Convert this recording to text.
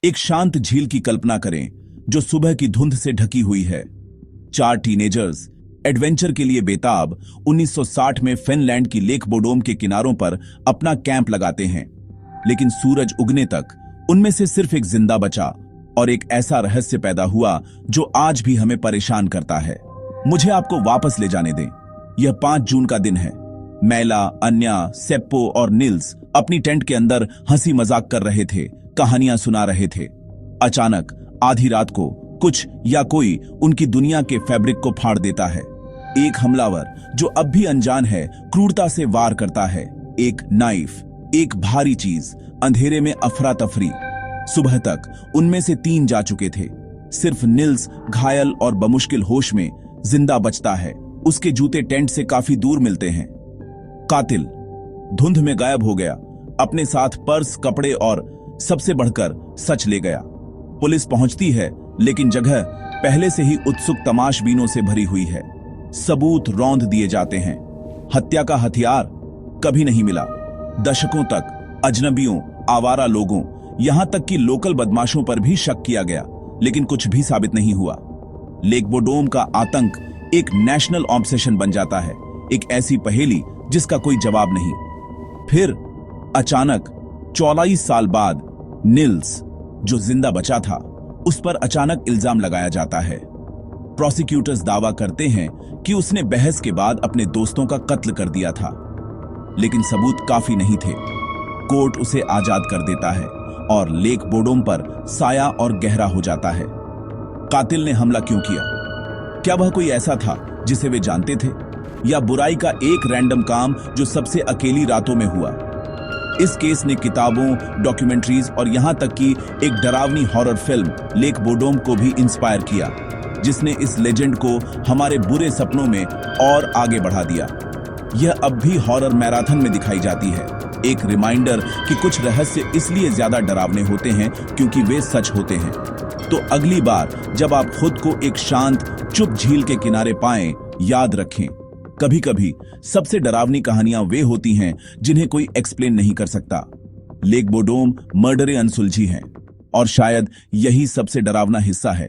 एक शांत झील की कल्पना करें जो सुबह की धुंध से ढकी हुई है। 4 टीनेजर्स एडवेंचर के लिए बेताब 1960 में फिनलैंड की लेक बोडोम के किनारों पर अपना कैंप लगाते हैं। लेकिन सूरज उगने तक उनमें से सिर्फ एक जिंदा बचा और एक ऐसा रहस्य पैदा हुआ जो आज भी हमें परेशान करता है। मुझे आपको वापस ले जाने दें। यह 5 जून का दिन है। मैला, अन्या, सेप्पो और निल्स अपनी टेंट के अंदर हंसी मजाक कर रहे थे, कहानियां सुना रहे थे। अचानक आधी रात को कुछ या कोई उनकी दुनिया के फैब्रिक को फाड़ देता है। एक हमलावर जो अब भी अनजान है क्रूरता से वार करता है। एक नाइफ, एक भारी चीज, अंधेरे में अफरा तफरी। सुबह तक उनमें से 3 जा चुके थे। सिर्फ निल्स घायल और बमुश्किल होश में जिंदा बचता है। उसके जूते टेंट से काफी दूर मिलते हैं। कातिल धुंध में गायब हो गया। अपने साथ पर्स, कपड़े और सबसे बढ़कर सच ले गया। पुलिस पहुंचती है लेकिन जगह पहले से ही उत्सुक तमाशबीनों से भरी हुई है। सबूत रौंद दिए जाते हैं। हत्या का हथियार कभी नहीं मिला। दशकों तक अजनबियों, आवारा लोगों, यहां तक कि लोकल बदमाशों पर भी शक किया गया, लेकिन कुछ भी साबित नहीं हुआ। लेक बोडोम का आतंक एक नेशनल ऑब्सेशन बन जाता है, एक ऐसी पहेली जिसका कोई जवाब नहीं। फिर अचानक 44 साल बाद निल्स, जो जिंदा बचा था, उस पर अचानक इल्जाम लगाया जाता है। प्रोसिक्यूटर्स दावा करते हैं कि उसने बहस के बाद अपने दोस्तों का कत्ल कर दिया था, लेकिन सबूत काफी नहीं थे। कोर्ट उसे आजाद कर देता है और लेक बोडोम पर साया और गहरा हो जाता है। कातिल ने हमला क्यों किया? क्या वह कोई ऐसा था जिसे वे जानते थे, या बुराई का एक रैंडम काम जो सबसे अकेली रातों में हुआ? इस केस ने किताबों, डॉक्यूमेंट्रीज और यहां तक कि एक डरावनी हॉरर फिल्म लेक बोडोम को भी इंस्पायर किया, जिसने इस लेजेंड को हमारे बुरे सपनों में और आगे बढ़ा दिया। यह अब भी हॉरर मैराथन में दिखाई जाती है, एक रिमाइंडर कि कुछ रहस्य इसलिए ज्यादा डरावने होते हैं क्योंकि वे सच होते हैं। तो अगली बार जब आप खुद को एक शांत, चुप झील के किनारे पाएं, याद रखें, कभी कभी सबसे डरावनी कहानियां वे होती हैं जिन्हें कोई एक्सप्लेन नहीं कर सकता। लेक बोडोम मर्डरें अनसुलझी हैं और शायद यही सबसे डरावना हिस्सा है।